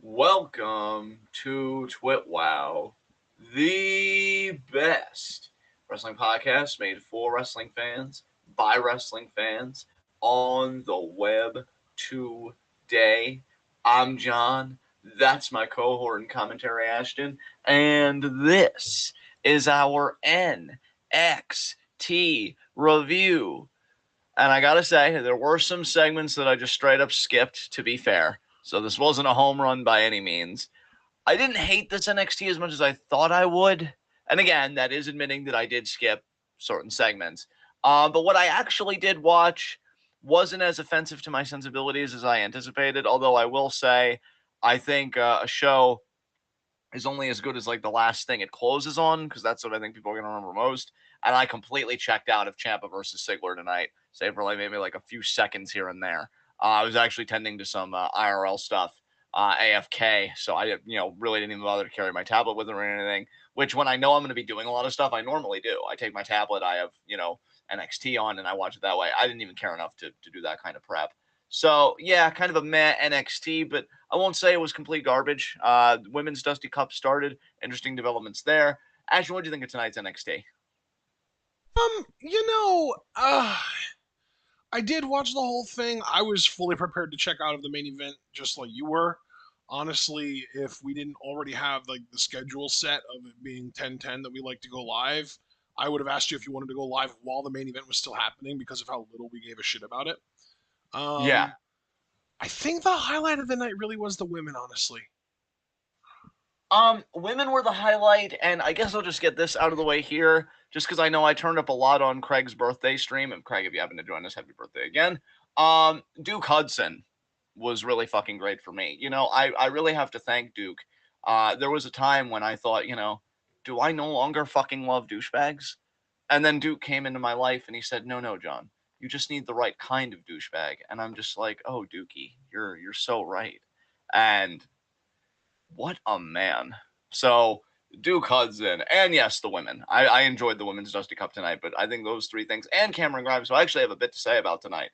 Welcome to TWitWoW, the best wrestling podcast made for wrestling fans, by wrestling fans, on the web today. I'm John, that's my cohort and commentary Ashton, and this is our NXT review. And I gotta say, there were some segments that I just straight up skipped, to be fair. So this wasn't a home run by any means. I didn't hate this NXT as much as I thought I would. And again, that is admitting that I did skip certain segments. But what I actually did watch wasn't as offensive to my sensibilities as I anticipated. Although I will say, I think a show is only as good as like the last thing it closes on, because that's what I think people are going to remember most. And I completely checked out of Ciampa versus Ziggler tonight, save for like maybe like a few seconds here and there. I was actually tending to some IRL stuff, AFK, so I really didn't even bother to carry my tablet with me or anything. Which when I know I'm going to be doing a lot of stuff, I normally do. I take my tablet, I have NXT on, and I watch it that way. I didn't even care enough to do that kind of prep. So yeah, kind of a meh NXT, but I won't say it was complete garbage. Women's Dusty Cup started. Interesting developments there. Ashton, what do you think of tonight's NXT? Um, you know, uh, I did watch the whole thing. I was fully prepared to check out of the main event just like you were. Honestly, if we didn't already have like the schedule set of it being 10:10 that we like to go live, I would have asked you if you wanted to go live while the main event was still happening because of how little we gave a shit about it. Yeah. Um, I think the highlight of the night really was the women, honestly. Women were the highlight, and I guess I'll just get this out of the way here, just because I know I turned up a lot on Craig's birthday stream. And Craig, if you happen to join us, happy birthday again. Duke Hudson was really fucking great for me. I really have to thank Duke. There was a time when I thought, do I no longer fucking love douchebags? And then Duke came into my life and he said, no, no, John, you just need the right kind of douchebag. And I'm just like, oh, Dookie, you're so right. And what a man. So Duke Hudson, and yes, the women. I enjoyed the women's Dusty Cup tonight, but I think those three things, and Cameron Grimes, so I actually have a bit to say about tonight.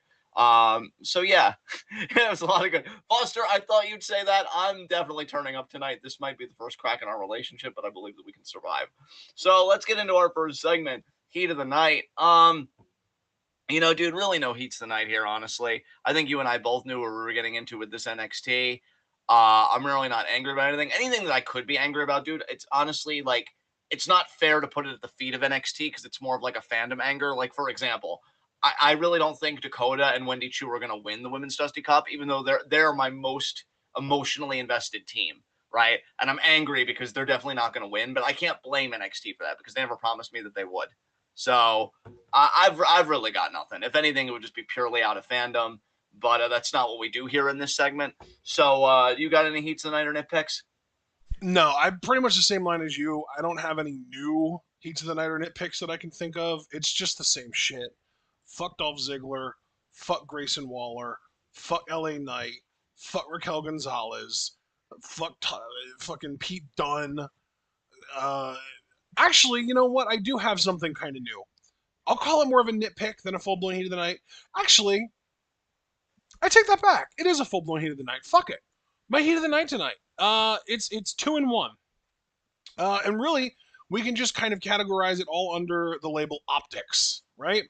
So yeah, it was a lot of good. Foster, I thought you'd say that. I'm definitely turning up tonight. This might be the first crack in our relationship, but I believe that we can survive. So let's get into our first segment, Heat of the Night. Dude, really no heats tonight here, honestly. I think you and I both knew what we were getting into with this NXT. I'm really not angry about anything. Anything that I could be angry about, dude, it's honestly like, it's not fair to put it at the feet of NXT because it's more of like a fandom anger. Like, for example, I really don't think Dakota and Wendy Chu are going to win the Women's Dusty Cup, even though they're my most emotionally invested team, right? And I'm angry because they're definitely not going to win, but I can't blame NXT for that because they never promised me that they would. So I've really got nothing. If anything, it would just be purely out of fandom. But that's not what we do here in this segment. So you got any heats tonight or nitpicks? No, I'm pretty much the same line as you. I don't have any new Heats of the Night or nitpicks that I can think of. It's just the same shit. Fuck Dolph Ziggler. Fuck Grayson Waller. Fuck LA Knight. Fuck Raquel Gonzalez. Fucking Pete Dunne. Uh, Actually, you know what? I do have something kind of new. I'll call it more of a nitpick than a full blown Heat of the Night. Actually, I take that back. It is a full blown Heat of the Night. Fuck it. My Heat of the Night tonight. It's 2-1. And really, we can just kind of categorize it all under the label optics, right?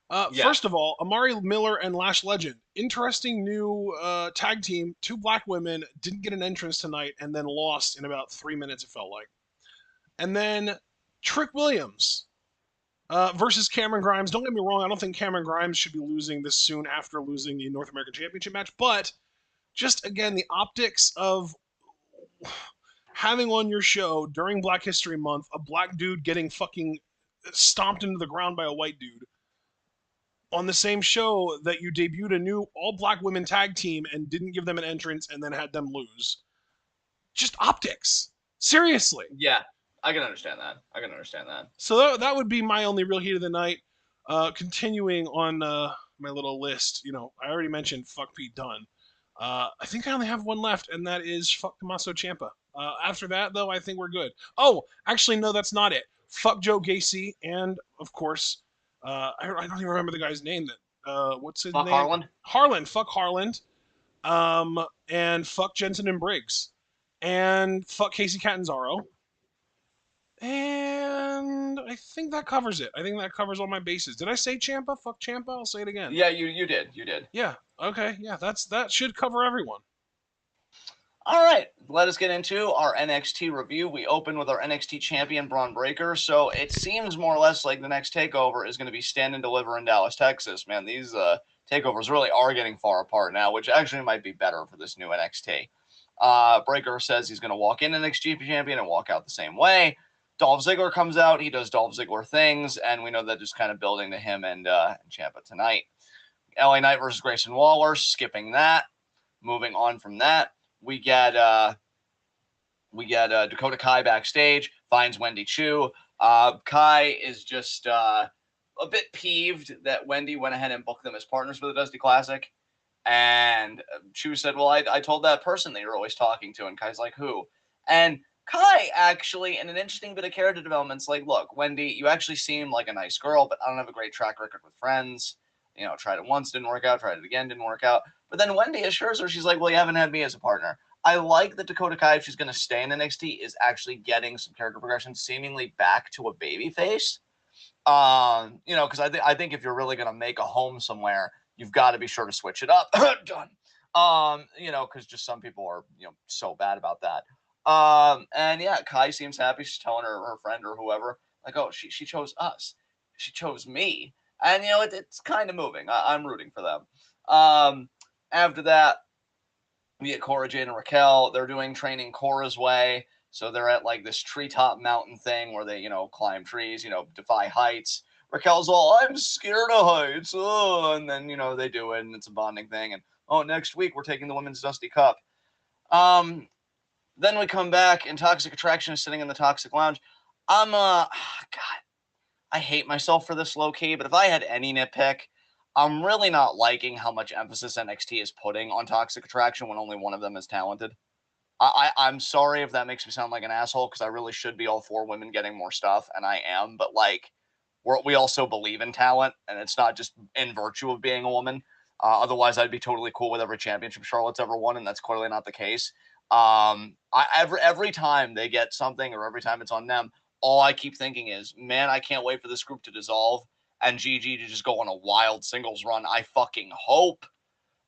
Yeah. First of all, Amari Miller and Lash Legend. Interesting new tag team. Two black women didn't get an entrance tonight and then lost in about 3 minutes, it felt like. And then Trick Williams versus Cameron Grimes. Don't get me wrong, I don't think Cameron Grimes should be losing this soon after losing the North American Championship match, but just again, the optics of having on your show during Black History Month a black dude getting fucking stomped into the ground by a white dude on the same show that you debuted a new all black women tag team and didn't give them an entrance and then had them lose. Just optics. Seriously. Yeah. I can understand that. I can understand that. So that would be my only real heat of the night. Continuing on my little list, I already mentioned fuck Pete Dunne. I think I only have one left, and that is fuck Tommaso Ciampa. After that, though, I think we're good. Oh, actually, no, that's not it. Fuck Joe Gacy, and of course, I don't even remember the guy's name. What's his Fuck name? Harland? Harland. Fuck Harland. And fuck Jensen and Briggs. and fuck Casey Catanzaro. And I think that covers it. I think that covers all my bases. Did I say Ciampa? Fuck Ciampa. I'll say it again. Yeah, you did. You did. Yeah. Okay. Yeah. That should cover everyone. All right, let us get into our NXT review. We open with our NXT champion, Braun Breaker. So it seems more or less like the next takeover is going to be Stand and Deliver in Dallas, Texas. Man, these takeovers really are getting far apart now, which actually might be better for this new NXT. Breaker says he's going to walk in NXT champion and walk out the same way. Dolph Ziggler comes out. He does Dolph Ziggler things, and we know that just kind of building to him and Ciampa tonight. LA Knight versus Grayson Waller, skipping that. Moving on from that. We get Dakota Kai backstage, finds Wendy Chu. Kai is just a bit peeved that Wendy went ahead and booked them as partners for the Dusty Classic. And Chu said, well, I told that person that you're always talking to. And Kai's like, who? And Kai actually, in an interesting bit of character development, is like, look, Wendy, you actually seem like a nice girl, but I don't have a great track record with friends. You know, tried it once, didn't work out. Tried it again, didn't work out. But then Wendy assures her, she's like, well, you haven't had me as a partner. I like that Dakota Kai, if she's going to stay in NXT, is actually getting some character progression, seemingly back to a babyface. You know, because I think if you're really going to make a home somewhere, you've got to be sure to switch it up. Done. You know, because just some people are, you know, so bad about that. And yeah, Kai seems happy. She's telling her friend or whoever, like, oh, she chose us. She chose me. And, you know, it's kind of moving. I'm rooting for them. After that, we get Cora, Jade, and Raquel. They're doing training Cora's way. So they're at like this treetop mountain thing where they, you know, climb trees, you know, defy heights. Raquel's all, I'm scared of heights. Oh, and then, you know, they do it and it's a bonding thing. And, oh, next week we're taking the Women's Dusty Cup. Then we come back and Toxic Attraction is sitting in the Toxic Lounge. God, I hate myself for this low key, but if I had any nitpick, I'm really not liking how much emphasis NXT is putting on Toxic Attraction when only one of them is talented. I'm sorry if that makes me sound like an asshole because I really should be all for women getting more stuff, and I am. But like, we also believe in talent, and it's not just in virtue of being a woman. Otherwise, I'd be totally cool with every championship Charlotte's ever won, and that's clearly not the case. Every time they get something or every time it's on them, all I keep thinking is, man, I can't wait for this group to dissolve and Gigi to just go on a wild singles run. I fucking hope.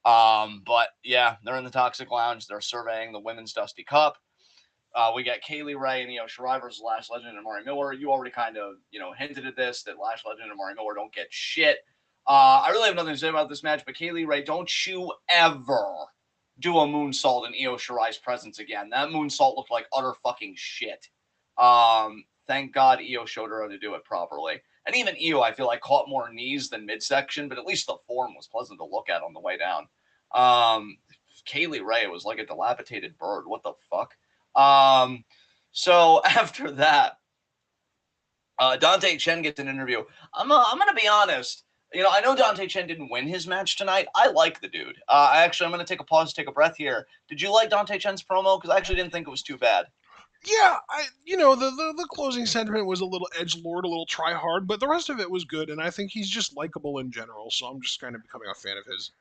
But yeah, they're in the Toxic Lounge. They're surveying the Women's Dusty Cup. We got Kaylee Ray and Io Shirai versus Lash Legend and Amari Miller. You already kind of, you know, hinted at this, that Lash Legend and Amari Miller don't get shit. I really have nothing to say about this match, but Kaylee Ray, don't you ever do a moonsault in Io Shirai's presence again. That moonsault looked like utter fucking shit. Thank God Io showed her how to do it properly. And even Io, I feel like, caught more knees than midsection, but at least the form was pleasant to look at on the way down. Kaylee Ray was like a dilapidated bird. What the fuck? So after that, Dante Chen gets an interview. I'm going to be honest. You know, I know Dante Chen didn't win his match tonight. I like the dude. I'm going to take a pause, take a breath here. Did you like Dante Chen's promo? Because I actually didn't think it was too bad. Yeah, the closing sentiment was a little edgelord, a little try hard, but the rest of it was good, and I think he's just likable in general. So I'm just kind of becoming a fan of his.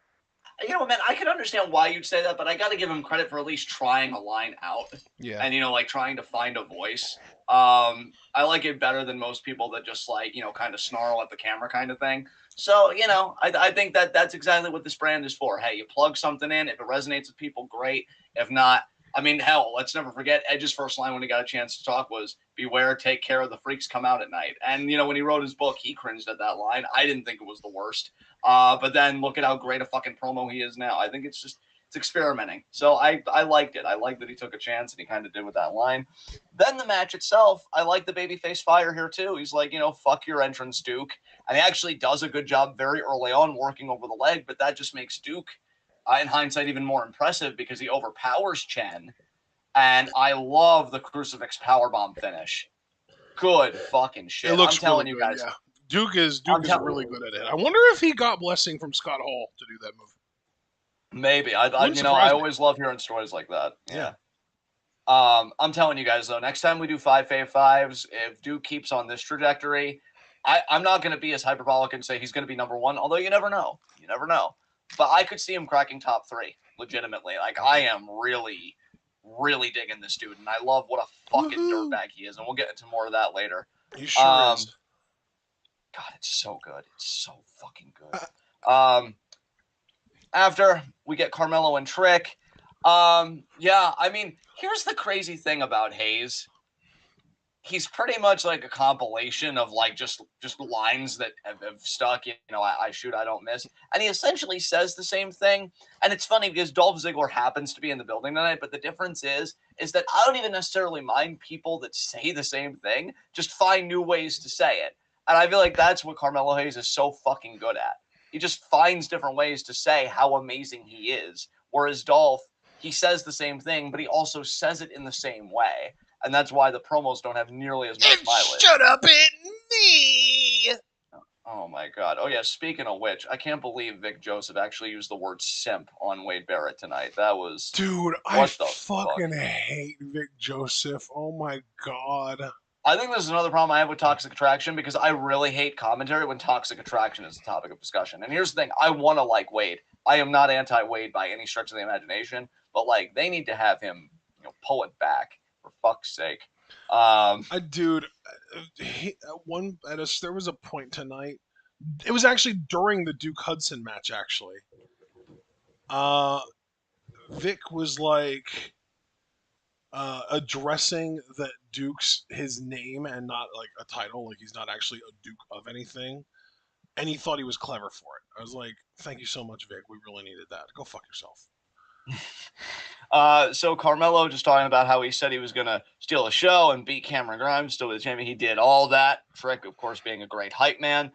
You know, man, I can understand why you'd say that, but I got to give him credit for at least trying a line out. Yeah. And, you know, like trying to find a voice. I like it better than most people that just like, you know, kind of snarl at the camera kind of thing. So, you know, I think that that's exactly what this brand is for. Hey, you plug something in. If it resonates with people, great. If not, I mean, hell, let's never forget Edge's first line when he got a chance to talk was, beware, take care, the freaks come out at night. And, you know, when he wrote his book, he cringed at that line. I didn't think it was the worst. But then look at how great a fucking promo he is now. I think it's experimenting. So I liked it. I liked that he took a chance and he kind of did with that line. Then the match itself, I like the babyface fire here too. He's like, you know, fuck your entrance, Duke. And he actually does a good job very early on working over the leg, but that just makes Duke, in hindsight, even more impressive because he overpowers Chen. And I love the Crucifix Powerbomb finish. Good fucking shit. It looks I'm telling really you good, guys. yeah. Duke is really good at it. I wonder if he got blessing from Scott Hall to do that move. Maybe. I always love hearing stories like that. Yeah. I'm telling you guys though, next time we do 5 fave 5s, if Duke keeps on this trajectory, I'm not going to be as hyperbolic and say he's going to be number one, although you never know. You never know. But I could see him cracking top 3 legitimately. Like I am really really digging this dude, and I love what a fucking Woohoo! dirtbag he is, and we'll get into more of that later. He sure is. God, it's so good. It's so fucking good. After we get Carmelo and Trick, yeah, I mean, here's the crazy thing about Hayes. He's pretty much like a compilation of like just lines that have stuck. You know, I shoot, I don't miss, and he essentially says the same thing. And it's funny because Dolph Ziggler happens to be in the building tonight, but the difference is that I don't even necessarily mind people that say the same thing. Just find new ways to say it, and I feel like that's what Carmelo Hayes is so fucking good at. He just finds different ways to say how amazing he is. Whereas Dolph, he says the same thing, but he also says it in the same way. And that's why the promos don't have nearly as much mileage. Shut up, it me! Oh my god. Oh yeah, speaking of which, I can't believe Vic Joseph actually used the word simp on Wade Barrett tonight. That was... Dude, I fucking hate Vic Joseph. Oh my god. I think this is another problem I have with Toxic Attraction, because I really hate commentary when Toxic Attraction is the topic of discussion. And here's the thing, I want to like Wade. I am not anti-Wade by any stretch of the imagination, but like they need to have him, pull it back. For fuck's sake. Dude, there was a point tonight. It was actually during the Duke Hudson match, actually. Vic was like addressing that Duke's his name and not like a title, like he's not actually a Duke of anything. And he thought he was clever for it. I was like, thank you so much, Vic. We really needed that. Go fuck yourself. So Carmelo just talking about how he said he was going to steal a show and beat Cameron Grimes, still be the champion. He did all that. Trick, of course, being a great hype man.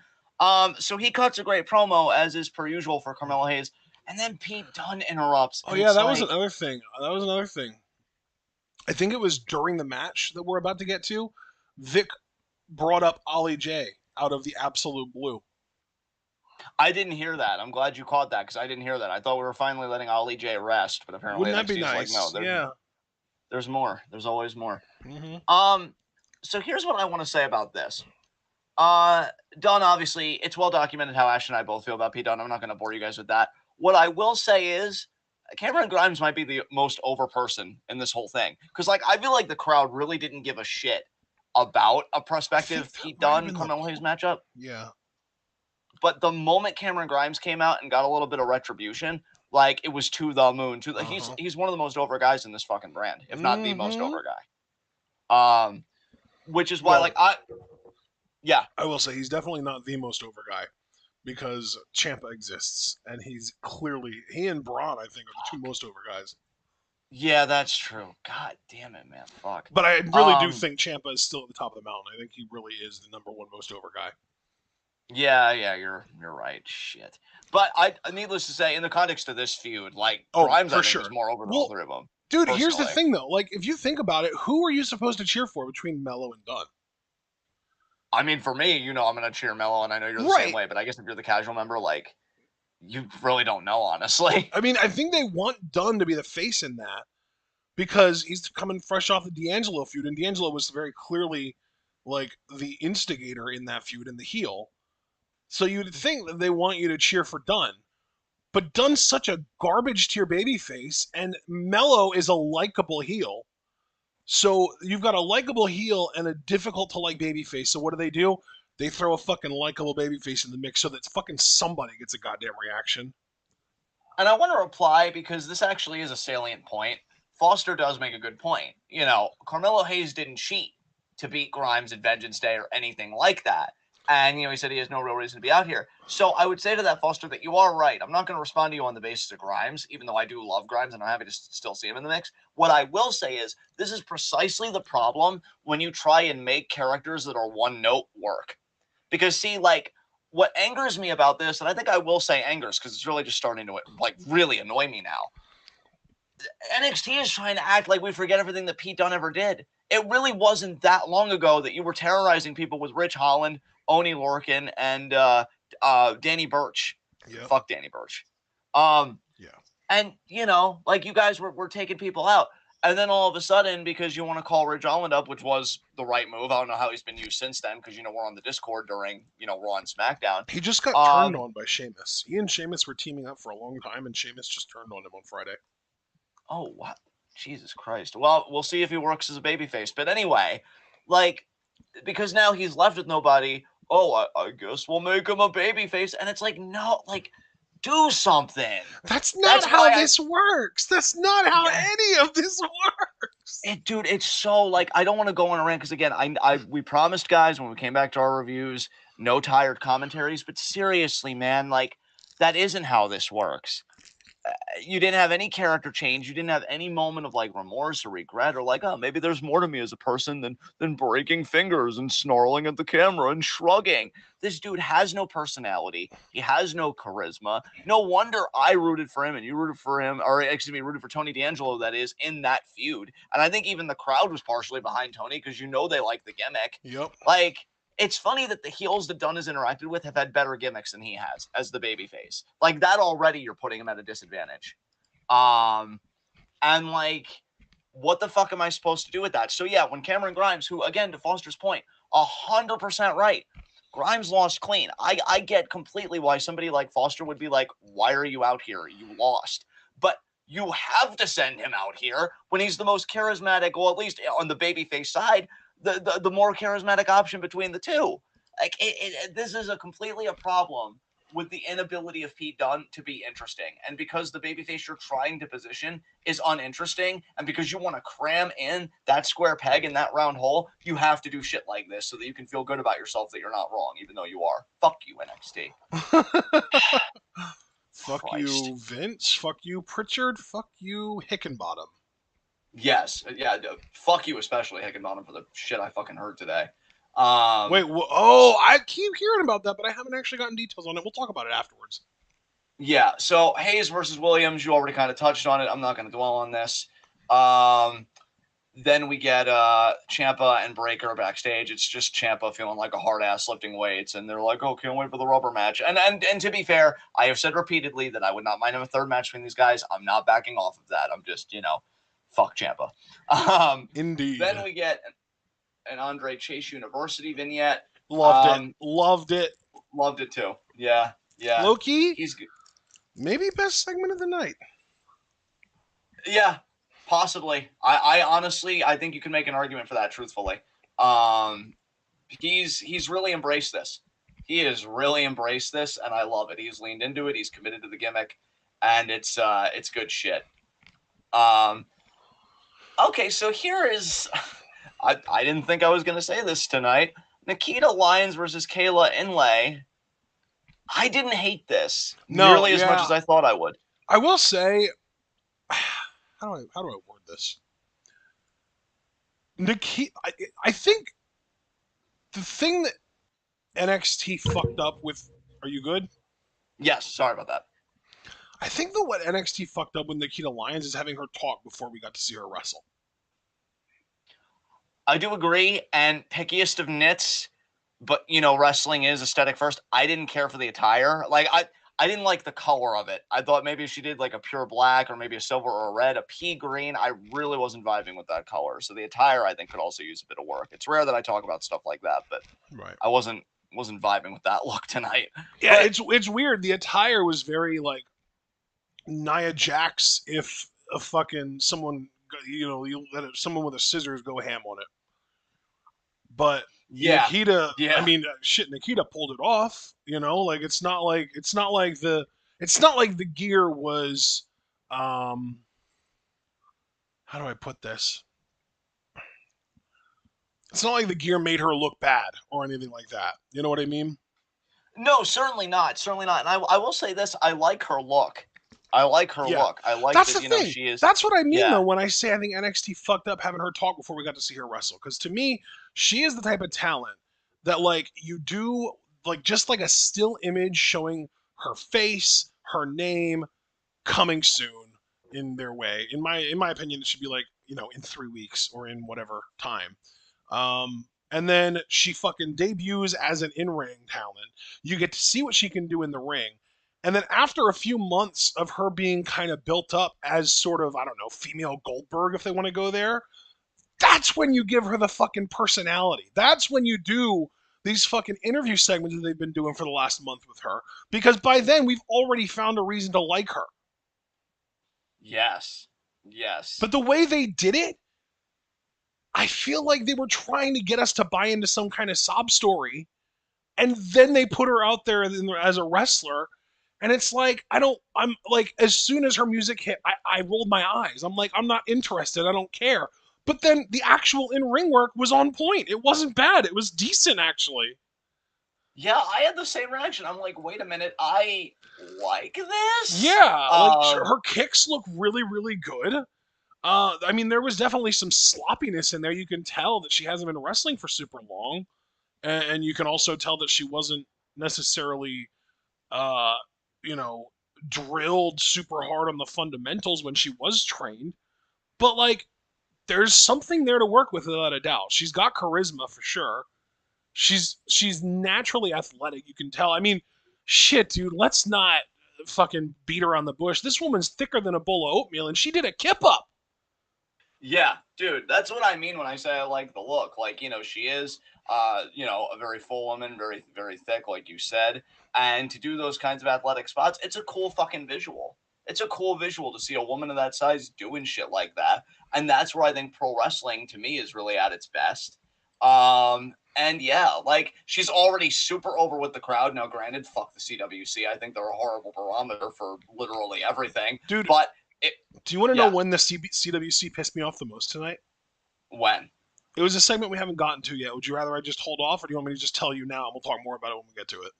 So he cuts a great promo, as is per usual for Carmelo Hayes. And then Pete Dunne interrupts. Oh, yeah, that was another thing. I think it was during the match that we're about to get to. Vic brought up Ollie J out of the absolute blue. I didn't hear that. I'm glad you caught that, because I didn't hear that. I thought we were finally letting Ollie J rest, but apparently wouldn't that be nice? Like, no, there's more. There's always more. Mm-hmm. So here's what I want to say about this. Dunne, obviously, it's well documented how Ash and I both feel about Pete Dunne. I'm not going to bore you guys with that. What I will say is, Cameron Grimes might be the most over person in this whole thing, because like I feel like the crowd really didn't give a shit about a prospective Pete Dunne Carmelo Hayes matchup. Yeah. But the moment Cameron Grimes came out and got a little bit of retribution, like it was to the moon. He's one of the most over guys in this fucking brand, if not the most over guy. Which is why, I will say he's definitely not the most over guy, because Ciampa exists, and he and Braun, I think, are the two most over guys. Yeah, that's true. God damn it, man. Fuck. But I really do think Ciampa is still at the top of the mountain. I think he really is the number one most over guy. Yeah, you're right. Shit. But needless to say, in the context of this feud, like Grimes, I think, is more over than all three of them. Dude, here's the thing though. Like, if you think about it, who are you supposed to cheer for between Melo and Dunne? I mean, for me, I'm gonna cheer Melo, and I know you're the same way. But I guess if you're the casual member, like, you really don't know, honestly. I mean, I think they want Dunne to be the face in that, because he's coming fresh off the D'Angelo feud, and D'Angelo was very clearly like the instigator in that feud and the heel. So you'd think that they want you to cheer for Dunne. But Dunne's such a garbage tier babyface, and Melo is a likable heel. So you've got a likable heel and a difficult to like babyface. So what do? They throw a fucking likable babyface in the mix so that fucking somebody gets a goddamn reaction. And I want to reply, because this actually is a salient point. Foster does make a good point. Carmelo Hayes didn't cheat to beat Grimes at Vengeance Day or anything like that. And, he said he has no real reason to be out here. So I would say to that, Foster, that you are right. I'm not going to respond to you on the basis of Grimes, even though I do love Grimes and I'm happy to still see him in the mix. What I will say is, this is precisely the problem when you try and make characters that are one note work. Because, see, like, what angers me about this, and I think I will say angers, because it's really just starting to, like, really annoy me now. NXT is trying to act like we forget everything that Pete Dunne ever did. It really wasn't that long ago that you were terrorizing people with Rich Holland, Oney Lorcan, and Danny Burch. Yep. Fuck Danny Burch. Yeah. And, like, you guys were taking people out. And then all of a sudden, because you want to call Ridge Holland up, which was the right move. I don't know how he's been used since then, because, we're on the Discord during, Raw and SmackDown. He just got turned on by Sheamus. He and Sheamus were teaming up for a long time, and Sheamus just turned on him on Friday. Oh, what? Jesus Christ. Well, we'll see if he works as a babyface. But anyway, like, because now he's left with nobody. Oh, I guess we'll make him a babyface. And it's like, no, like, do something. That's not That's how why this works. That's not how any of this works. dude, it's so, like, I don't want to go on a rant because, again, we promised, guys, when we came back to our reviews, no tired commentaries. But seriously, man, like, that isn't how this works. You didn't have any character change. You didn't have any moment of like remorse or regret or like, oh, maybe there's more to me as a person than breaking fingers and snarling at the camera and shrugging. This dude has no personality. He has no charisma. No wonder I rooted for him and you rooted for him, or excuse me, rooted for Tony D'Angelo, that is, in that feud. And I think even the crowd was partially behind Tony because they like the gimmick. Yep. Like, it's funny that the heels that Dunn has interacted with have had better gimmicks than he has as the babyface. Like, that already, you're putting him at a disadvantage. And like, what the fuck am I supposed to do with that? So yeah, when Cameron Grimes, who, again, to Foster's point, 100% right, Grimes lost clean. I get completely why somebody like Foster would be like, why are you out here? You lost. But you have to send him out here when he's the most charismatic, well, at least on the babyface side, the more charismatic option between the two. Like, this is completely a problem with the inability of Pete Dunne to be interesting. And because the babyface you're trying to position is uninteresting, and because you want to cram in that square peg in that round hole, you have to do shit like this so that you can feel good about yourself that you're not wrong, even though you are. Fuck you, NXT. Fuck Christ. you, Vince. Fuck you, Pritchard. Fuck you, Hickenbottom. Yes. Yeah. Fuck you, especially Hickenbottom, for the shit I fucking heard today. Wait, I keep hearing about that, but I haven't actually gotten details on it. We'll talk about it afterwards. Yeah, so Hayes versus Williams, you already kind of touched on it. I'm not going to dwell on this. Then we get Ciampa and Breaker backstage. It's just Ciampa feeling like a hard ass lifting weights, and they're like, "Oh, can't wait for the rubber match." And to be fair, I have said repeatedly that I would not mind a third match between these guys. I'm not backing off of that. I'm just, fuck Ciampa. Indeed. Then we get an Andre Chase University vignette. Loved it. Loved it. Loved it too. Yeah. Loki, he's good. Maybe best segment of the night. Yeah, possibly. I honestly, I think you can make an argument for that, truthfully. He's really embraced this. He has really embraced this, and I love it. He's leaned into it. He's committed to the gimmick, and it's good shit. Okay, so here is... I didn't think I was going to say this tonight. Nikita Lyons versus Kayla Inlay. I didn't hate this nearly as much as I thought I would. I will say, how do I word this? Nikita, I think the thing that NXT fucked up with. Are you good? Yes. Sorry about that. I think that what NXT fucked up with Nikita Lyons is having her talk before we got to see her wrestle. I do agree, and pickiest of nits, but, wrestling is aesthetic first. I didn't care for the attire. Like, I didn't like the color of it. I thought maybe if she did, like, a pure black or maybe a silver or a red, a pea green, I really wasn't vibing with that color. So the attire, I think, could also use a bit of work. It's rare that I talk about stuff like that, but right. I wasn't vibing with that look tonight. Yeah, but it's weird. The attire was very, like, Nia Jax if a fucking someone... you let someone with a scissors go ham on it. But yeah, Nikita, I mean, shit, Nikita pulled it off. Like it's not like the gear was. How do I put this? It's not like the gear made her look bad or anything like that. You know what I mean? No, certainly not. Certainly not. And I will say this: I like her look. I like her look. I like that's that, the thing. She is. That's what I mean, though, when I say I think NXT fucked up having her talk before we got to see her wrestle. Because to me, she is the type of talent that, like, you do, like, just like a still image showing her face, her name, coming soon in their way. In my opinion, it should be like, in 3 weeks or in whatever time. And then she fucking debuts as an in-ring talent. You get to see what she can do in the ring. And then after a few months of her being kind of built up as sort of, I don't know, female Goldberg, if they want to go there, that's when you give her the fucking personality. That's when you do these fucking interview segments that they've been doing for the last month with her. Because by then, we've already found a reason to like her. Yes. Yes. But the way they did it, I feel like they were trying to get us to buy into some kind of sob story, and then they put her out there as a wrestler, and it's like I'm like, as soon as her music hit, I rolled my eyes. I'm like, I'm not interested. I don't care. But then the actual in-ring work was on point. It wasn't bad. It was decent, actually. Yeah, I had the same reaction. I'm like, wait a minute, I like this. Yeah, like her kicks look really, really good. I mean, there was definitely some sloppiness in there. You can tell that she hasn't been wrestling for super long, and you can also tell that she wasn't necessarily, uh, you know, drilled super hard on the fundamentals when she was trained. But like, there's something there to work with without a doubt. She's got charisma for sure. She's naturally athletic. You can tell. I mean, shit, dude. Let's not fucking beat around the bush. This woman's thicker than a bowl of oatmeal, and she did a kip up. Yeah, dude, that's what I mean when I say I like the look. Like, she is, a very full woman, very, very thick, like you said. And to do those kinds of athletic spots, it's a cool fucking visual. It's a cool visual to see a woman of that size doing shit like that. And that's where I think pro wrestling to me is really at its best. And yeah, like she's already super over with the crowd. Now, granted, fuck the CWC. I think they're a horrible barometer for literally everything. Dude, but do you want to know when the CWC pissed me off the most tonight? When? It was a segment we haven't gotten to yet. Would you rather I just hold off, or do you want me to just tell you now, and we'll talk more about it when we get to it?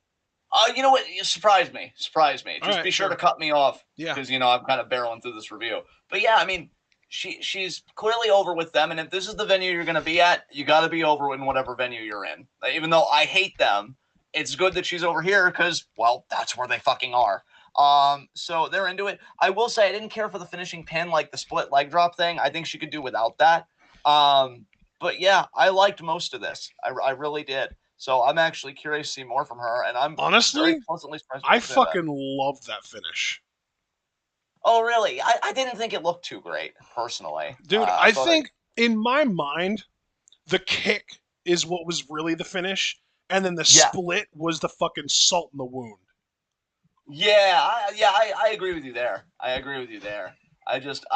You know what? You surprised me. Just right, be sure to cut me off. Yeah. Because, I'm kind of barreling through this review. But yeah, I mean, she's clearly over with them. And if this is the venue you're going to be at, you got to be over in whatever venue you're in. Even though I hate them, it's good that she's over here because, well, that's where they fucking are. So they're into it. I will say I didn't care for the finishing pin, like the split leg drop thing. I think she could do without that. But yeah, I liked most of this. I really did. So I'm actually curious to see more from her, and I'm honestly very pleasantly surprised. I fucking loved that finish. Oh, really? I didn't think it looked too great, personally. Dude, I think in my mind, the kick is what was really the finish, and then the split was the fucking salt in the wound. Yeah, I agree with you there. I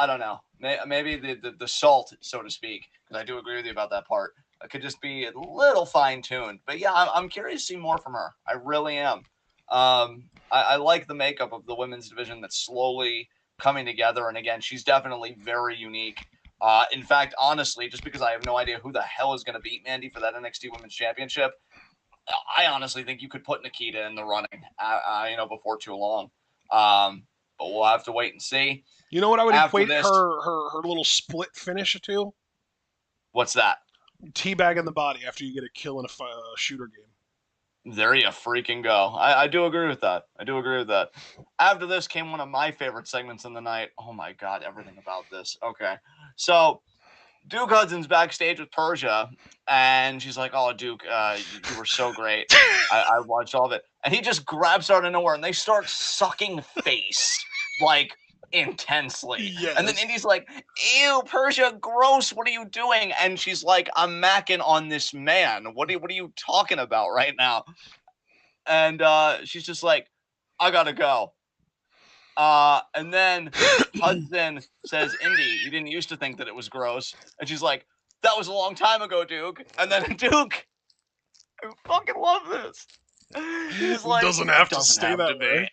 don't know. Maybe the salt, so to speak, because I do agree with you about that part. It could just be a little fine-tuned. But yeah, I'm curious to see more from her. I really am. I like the makeup of the women's division that's slowly coming together. And again, she's definitely very unique. In fact, honestly, just because I have no idea who the hell is going to beat Mandy for that Nxt Women's Championship, I honestly think you could put Nikita in the running, before too long. But we'll have to wait and see. You know what I would equate her little split finish to? What's that? Teabag in the body after you get a kill in a shooter game. There you freaking go. I do agree with that. After this came one of my favorite segments in the night. Oh my God, everything about this. Okay. So Duke Hudson's backstage with Persia, and she's like, "Oh, Duke, you were so great. I watched all of it." And he just grabs her out of nowhere, and they start sucking face, like, intensely. Yes. And then Indy's like, "Ew, Persia, gross, what are you doing?" And she's like, "I'm macking on this man. What are you talking about right now?" And she's just like, "I gotta go." And then Hudson says, "Indy, you didn't used to think that it was gross." And she's like, "That was a long time ago, Duke." And then Duke, I fucking love this. He's like, doesn't have to stay that way.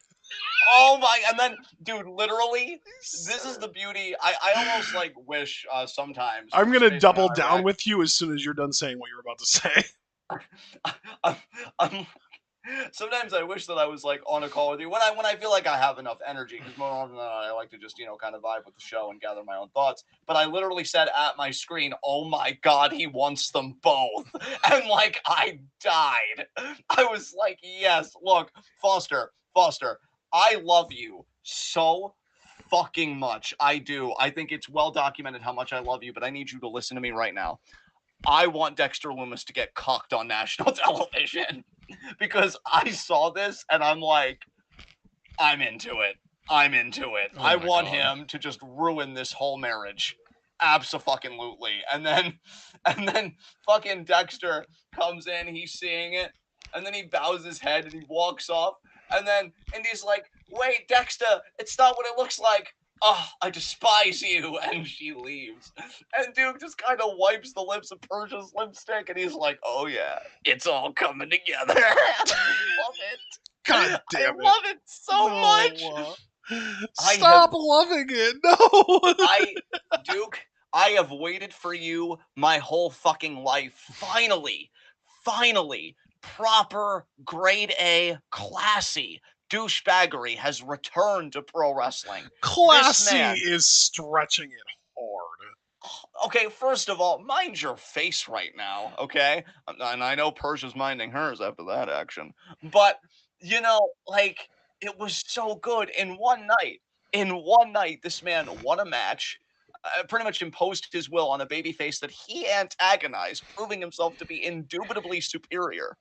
Oh my, and then, dude, literally, this is the beauty. I almost, like, wish sometimes. I'm going to double down with you as soon as you're done saying what you're about to say. Sometimes I wish that I was, like, on a call with you when I feel like I have enough energy, because more often than not, I like to just, kind of vibe with the show and gather my own thoughts. But I literally said at my screen, "Oh my God, he wants them both." And, like, I died. I was like, yes, look, Foster, I love you so fucking much. I do. I think it's well documented how much I love you, but I need you to listen to me right now. I want Dexter Lumis to get cocked on national television because I saw this and I'm like, I'm into it. Oh, I want him to just ruin this whole marriage. Abso-fucking-lutely. And then fucking Dexter comes in, he's seeing it, and then he bows his head and he walks off. And then Indy's like, "Wait, Dexter, it's not what it looks like." oh, I despise you, and she leaves. And Duke just kind of wipes the lips of Persia's lipstick, and he's like, oh yeah, it's all coming together. I love it. God I damn it. love it so much. Stop loving it. No. Duke, I have waited for you my whole fucking life. Finally, proper grade A, classy douchebaggery has returned to pro wrestling. Classy man, is stretching it hard. Okay, first of all, mind your face right now, okay? And I know Persia's minding hers after that action. But, you know, like, it was so good in one night. In one night, this man won a match, pretty much imposed his will on a babyface that he antagonized, proving himself to be indubitably superior.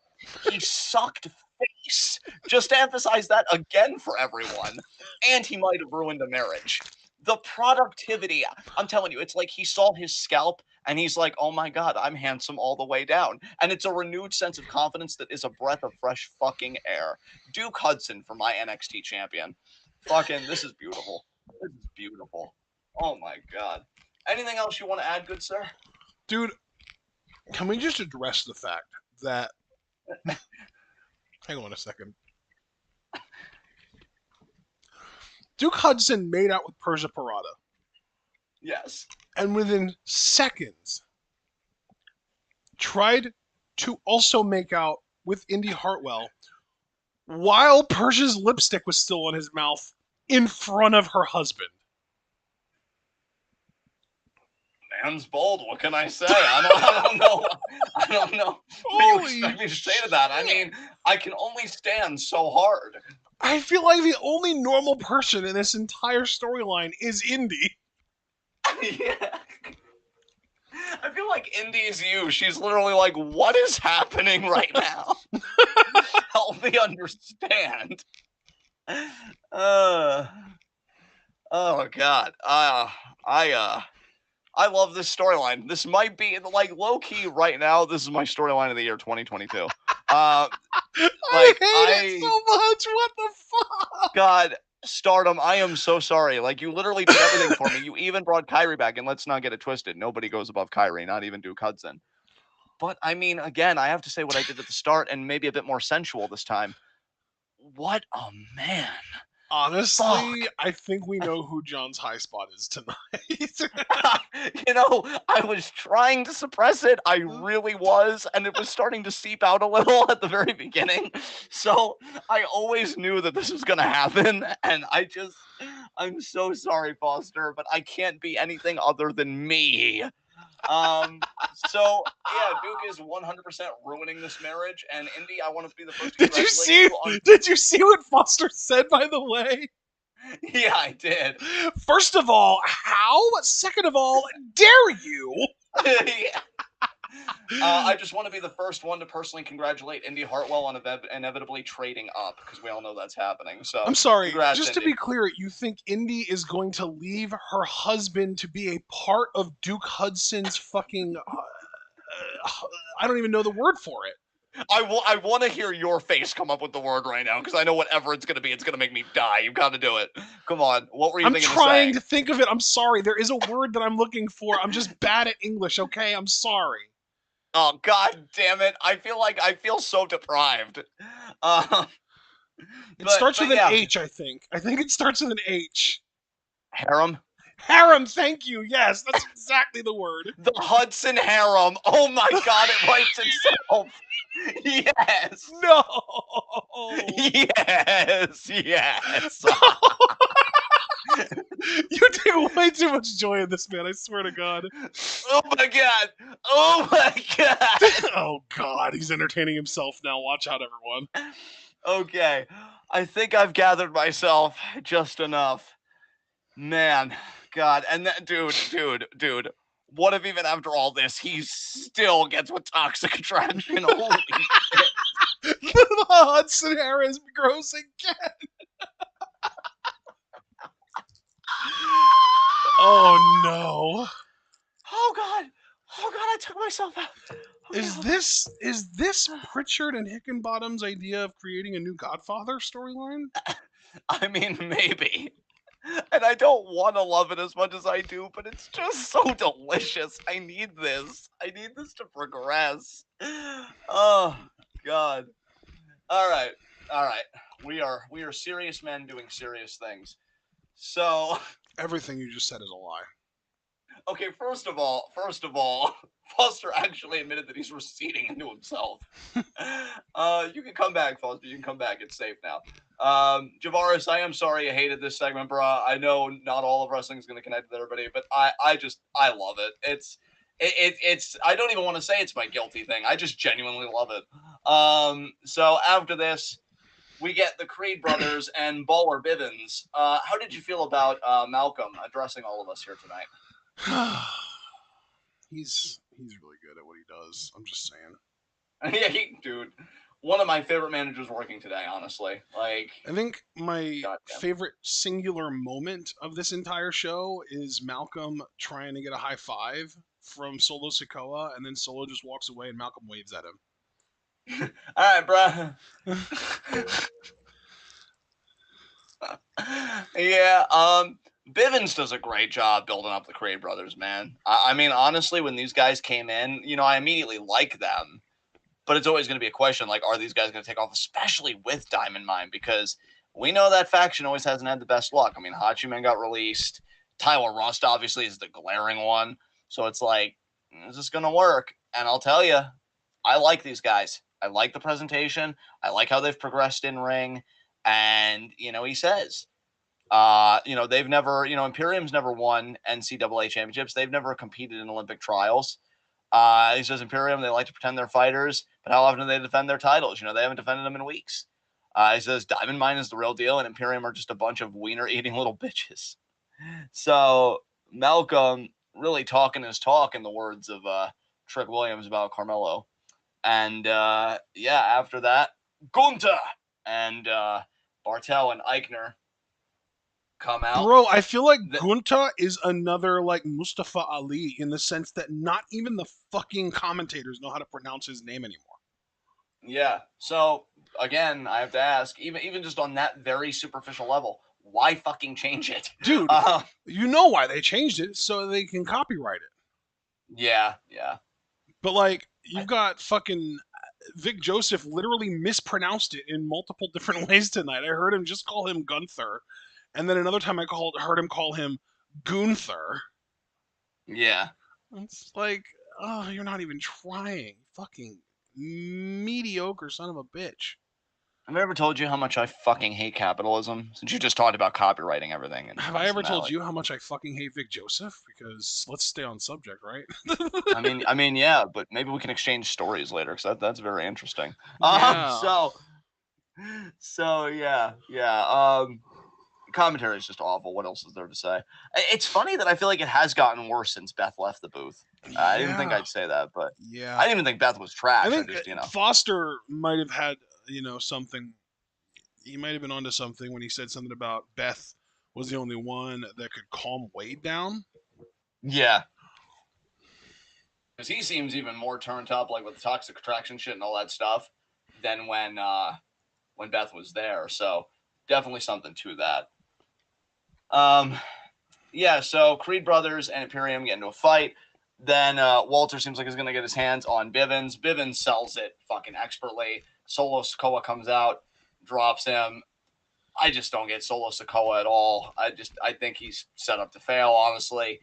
He sucked face, just to emphasize that again for everyone. And he might have ruined a marriage. The productivity, I'm telling you, it's like he saw his scalp and he's like, oh my God, I'm handsome all the way down. And it's a renewed sense of confidence that is a breath of fresh fucking air. Duke Hudson for my NXT champion. Fucking, this is beautiful. This is beautiful. Oh my God. Anything else you want to add, good sir? Dude, can we just address the fact that... Hang on a second. Duke Hudson made out with Persia Parada. Yes. And within seconds, tried to also make out with Indy Hartwell while Persia's lipstick was still on his mouth in front of her husband. Man's bold. What can I say? I don't know. I don't know what you expect me to say to that. I mean, I can only stand so hard. I feel like the only normal person in this entire storyline is Indy. Yeah. I feel like Indy is you. She's literally like, what is happening right now? Help me understand. Oh God. I love this storyline. This might be like low key right now. This is my storyline of the year 2022. I hate it so much. What the fuck? God, Stardom, I am so sorry. Like, you literally did everything for me. You even brought Kyrie back, and let's not get it twisted. Nobody goes above Kyrie, not even Duke Hudson. But I mean, again, I have to say what I did at the start, and maybe a bit more sensual this time. What a man. Honestly, Fuck. I think we know who John's high spot is tonight. You know, I was trying to suppress it. I really was, and it was starting to seep out a little at the very beginning. So I always knew that this was going to happen, and I'm so sorry, Foster, but I can't be anything other than me. So yeah, Duke is 100% ruining this marriage, and Indy, I want to be the first to congratulate you. Did you see what Foster said, by the way? Yeah, I did. First of all, how? Second of all, dare you? Yeah. I just want to be the first one to personally congratulate Indy Hartwell on inevitably trading up, because we all know that's happening. So I'm sorry, congrats, just Indy. to be clear, you think Indy is going to leave her husband to be a part of Duke Hudson's fucking... I don't even know the word for it. I want to hear your face come up with the word right now, because I know whatever it's going to be, it's going to make me die. You've got to do it. Come on. What were you thinking I'm trying to to think of it. I'm sorry. There is a word that I'm looking for. I'm just bad at English, okay? I'm sorry. Oh, God damn it. I feel so deprived. It starts with an H, I think. I think it starts with an H. Harem? Harem, thank you. Yes, that's exactly the word. The Hudson Harem. Oh my God, it writes itself. Yes. No. Yes. Yes. You take way too much joy in this, man. I swear to God. Oh my God. Oh my God. Oh God, he's entertaining himself now. Watch out, everyone. Okay. I think I've gathered myself just enough. Man, God. And that dude. What if even after all this, he still gets with Toxic Attraction? Holy shit. The Hudson Harris gross again. Oh no. Oh God, I took myself out. Oh, Is this Pritchard and Hickenbottom's idea of creating a new Godfather storyline? I mean, maybe. And I don't want to love it as much as I do, but it's just so delicious. I need this. I need this to progress. Oh God. All right. All right. We are serious men doing serious things. So Everything you just said is a lie. okay, first of all, Foster actually admitted that he's receding into himself. You can come back, Foster. You can come back. It's safe now. Javaris, I am sorry you hated this segment, bruh. I know not all of wrestling is going to connect with everybody, but I love it. It's I don't even want to say it's my guilty thing. I just genuinely love it. So after this, we get the Creed brothers and Baller Bivens. How did you feel about Malcolm addressing all of us here tonight? He's really good at what he does. I'm just saying. Yeah, dude, one of my favorite managers working today, honestly. Like, I think my goddamn. favorite singular moment of this entire show is Malcolm trying to get a high five from Solo Sikoa, and then Solo just walks away and Malcolm waves at him. All right, bro. Yeah, Bivens does a great job building up the Creed brothers, man. I mean, honestly, when these guys came in, I immediately like them. But it's always going to be a question, like, are these guys going to take off, especially with Diamond Mine? Because we know that faction always hasn't had the best luck. I mean, Hachiman got released. Tyler Rust, obviously, is the glaring one. So it's like, is this going to work? And I'll tell you, I like these guys. I like the presentation. I like how they've progressed in ring. And, he says, they've never, Imperium's never won NCAA championships. They've never competed in Olympic trials. He says Imperium, they like to pretend they're fighters, but how often do they defend their titles? They haven't defended them in weeks. He says Diamond Mine is the real deal, and Imperium are just a bunch of wiener-eating little bitches. So Malcolm really talking his talk, in the words of Trick Williams about Carmelo. And after that, Gunther and Bartel and Eichner come out. Bro, I feel like Gunther is another like Mustafa Ali in the sense that not even the fucking commentators know how to pronounce his name anymore. Yeah. So again, I have to ask, even just on that very superficial level, why fucking change it, dude? You know why they changed it, so they can copyright it. Yeah. But like, you've got fucking Vic Joseph literally mispronounced it in multiple different ways tonight. I heard him just call him Gunther. And then another time I heard him call him Gunther. Yeah. It's like, oh, you're not even trying. Fucking mediocre son of a bitch. Have I ever told you how much I fucking hate capitalism? Since you just talked about copywriting everything. Have I ever told you how much I fucking hate Vic Joseph? Because let's stay on subject, right? I mean, yeah, but maybe we can exchange stories later, because that's very interesting. Yeah. So yeah. Commentary is just awful. What else is there to say? It's funny that I feel like it has gotten worse since Beth left the booth. I didn't think I'd say that, but yeah, I didn't even think Beth was trash. I think just, Foster might have had something. He might have been onto something when he said something about Beth was the only one that could calm Wade down. Yeah, because he seems even more turned up, like with the toxic attraction shit and all that stuff, than when Beth was there. So definitely something to that. Yeah, so Creed brothers and Imperium get into a fight. Then Walter seems like he's going to get his hands on Bivens. Bivens sells it fucking expertly. Solo Sikoa comes out, drops him. I just don't get Solo Sikoa at all. I think he's set up to fail, honestly.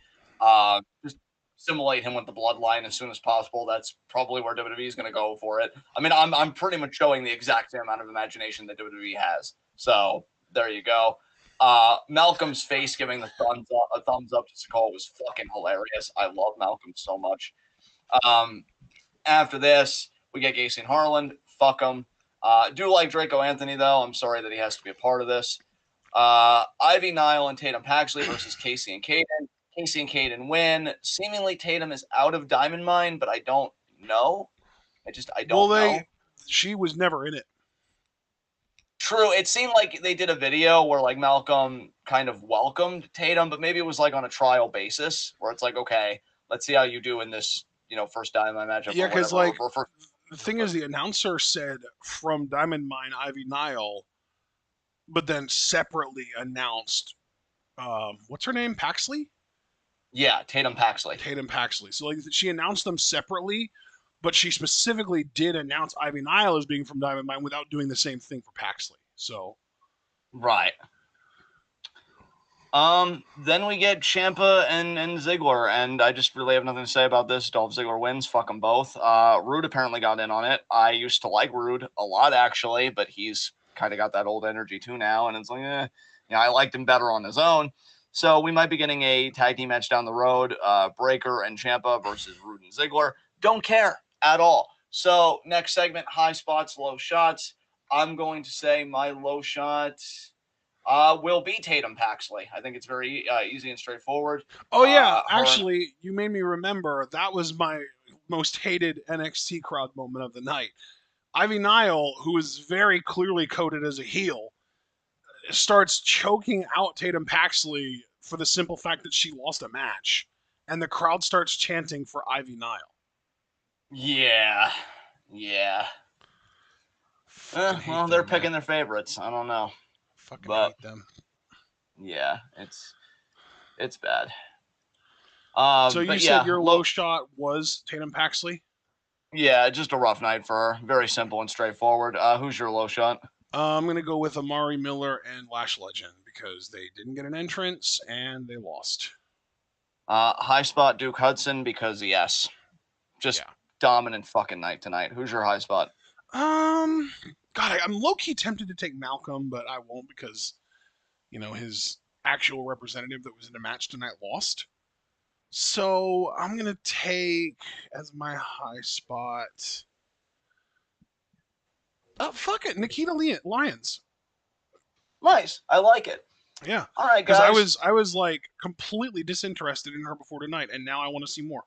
Just simulate him with the bloodline as soon as possible. That's probably where WWE is going to go for it. I mean, I'm pretty much showing the exact same amount of imagination that WWE has. So there you go. Malcolm's face giving a thumbs up to Sikoa was fucking hilarious. I love Malcolm so much. After this, we get Gacy and Harland. Fuck him. Do like Draco Anthony, though. I'm sorry that he has to be a part of this. Ivy, Nile, and Tatum Paxley versus Casey and Caden. Casey and Caden win. Seemingly Tatum is out of Diamond Mine, but I don't know. I don't know. She was never in it. True. It seemed like they did a video where like Malcolm kind of welcomed Tatum, but maybe it was like on a trial basis where it's like, okay, let's see how you do in this, first Diamond Mine matchup. Yeah, because like the thing is, the announcer said from Diamond Mine, Ivy, Nile, but then separately announced what's her name? Paxley? Yeah, Tatum Paxley. Tatum Paxley. So like she announced them separately, but she specifically did announce Ivy Nile as being from Diamond Mine without doing the same thing for Paxley. So Right. Then we get Ciampa and Ziggler, and I just really have nothing to say about this. Dolph Ziggler wins. Fuck them both. Rude apparently got in on it. I used to like Rude a lot, actually, but he's kind of got that old energy too now, and it's like, I liked him better on his own. So we might be getting a tag team match down the road. Breaker and Ciampa versus Rude and Ziggler. Don't care at all. So next segment, high spots, low shots. I'm going to say my low shot will be Tatum Paxley. I think it's very easy and straightforward. oh yeah, Her actually, you made me remember that was my most hated NXT crowd moment of the night. Ivy Nile, who is very clearly coded as a heel, starts choking out Tatum Paxley for the simple fact that she lost a match, and the crowd starts chanting for Ivy Nile. yeah. Well, they're picking their favorites. I don't know. Fucking hate them. Yeah, it's bad. So you said your low shot was Tatum Paxley? Yeah, just a rough night for her. Very simple and straightforward. Who's your low shot? I'm gonna go with Amari Miller and Lash Legend because they didn't get an entrance and they lost. High spot Duke Hudson because yes, just dominant fucking night tonight. Who's your high spot? God, I'm low key tempted to take Malcolm, but I won't because his actual representative that was in the match tonight lost. So I'm gonna take as my high spot. Fuck it, Nikita Lyons. Nice, I like it. Yeah. All right, guys. Because I was like completely disinterested in her before tonight, and now I want to see more.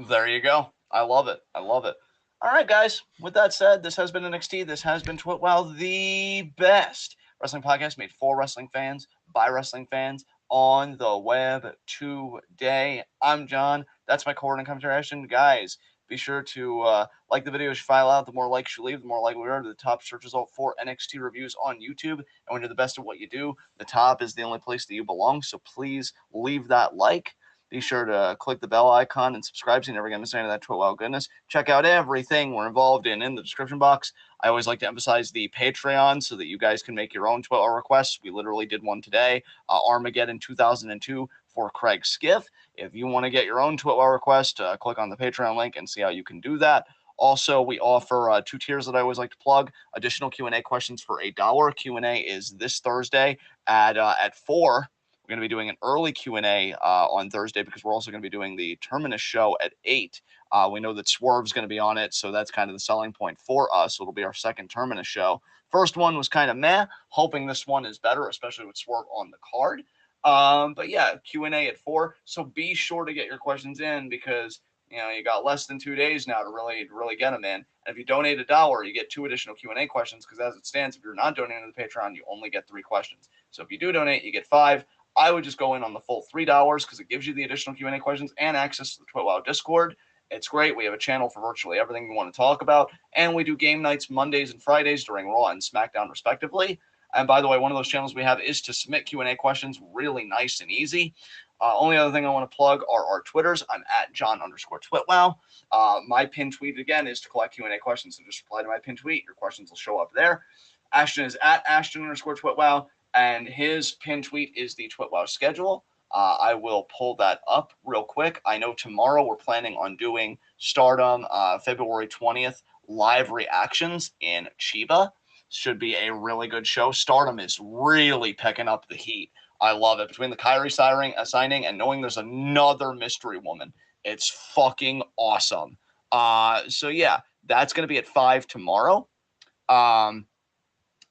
There you go. I love it. All right, guys. With that said, this has been NXT. This has been TWitWoW, the best wrestling podcast made for wrestling fans, by wrestling fans, on the web today. I'm John. That's my coordinating commentary action. Guys, be sure to like the videos you file out. The more likes you leave, the more likely we are to the top search result for NXT reviews on YouTube. And when you're the best at what you do, the top is the only place that you belong. So please leave that like. Be sure to click the bell icon and subscribe so you're never going to miss any of that TWitWoW goodness. Check out everything we're involved in the description box. I always like to emphasize the Patreon so that you guys can make your own TWitWoW requests. We literally did one today, Armageddon 2002 for Craig Skiff. If you want to get your own TWitWoW request, click on the Patreon link and see how you can do that. Also, we offer 2 tiers that I always like to plug. Additional Q&A questions for $1. Q&A is this Thursday at 4. We're going to be doing an early Q&A on Thursday because we're also going to be doing the Terminus show at 8. We know that Swerve's going to be on it, so that's kind of the selling point for us. It'll be our second Terminus show. First one was kind of meh. Hoping this one is better, especially with Swerve on the card. But yeah, Q&A at 4. So be sure to get your questions in because you got less than 2 days now to really get them in. And if you donate $1, you get 2 additional Q&A questions because as it stands, if you're not donating to the Patreon, you only get 3 questions. So if you do donate, you get 5. I would just go in on the full $3 because it gives you the additional Q&A questions and access to the TWitWoW Discord. It's great. We have a channel for virtually everything we want to talk about, and we do game nights Mondays and Fridays during Raw and SmackDown, respectively. And by the way, one of those channels we have is to submit Q&A questions really nice and easy. Only other thing I want to plug are our Twitters. I'm at John_TWitWoW. My pinned tweet, again, is to collect Q&A questions. So just reply to my pinned tweet. Your questions will show up there. Ashton is at Ashton_TWitWoW. And his pinned tweet is the TWitWoW schedule. I will pull that up real quick. I know tomorrow we're planning on doing Stardom February 20th live reactions in Chiba. Should be a really good show. Stardom is really picking up the heat. I love it. Between the Kyrie signing and knowing there's another mystery woman, it's fucking awesome. So yeah, that's going to be at 5 tomorrow. And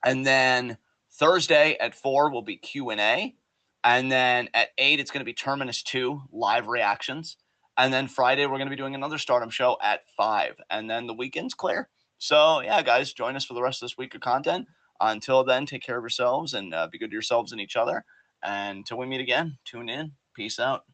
then Thursday at 4 will be Q&A. And then at 8, it's going to be Terminus 2 live reactions. And then Friday, we're going to be doing another Stardom show at 5. And then the weekend's clear. So, yeah, guys, join us for the rest of this week of content. Until then, take care of yourselves and be good to yourselves and each other. And until we meet again, tune in. Peace out.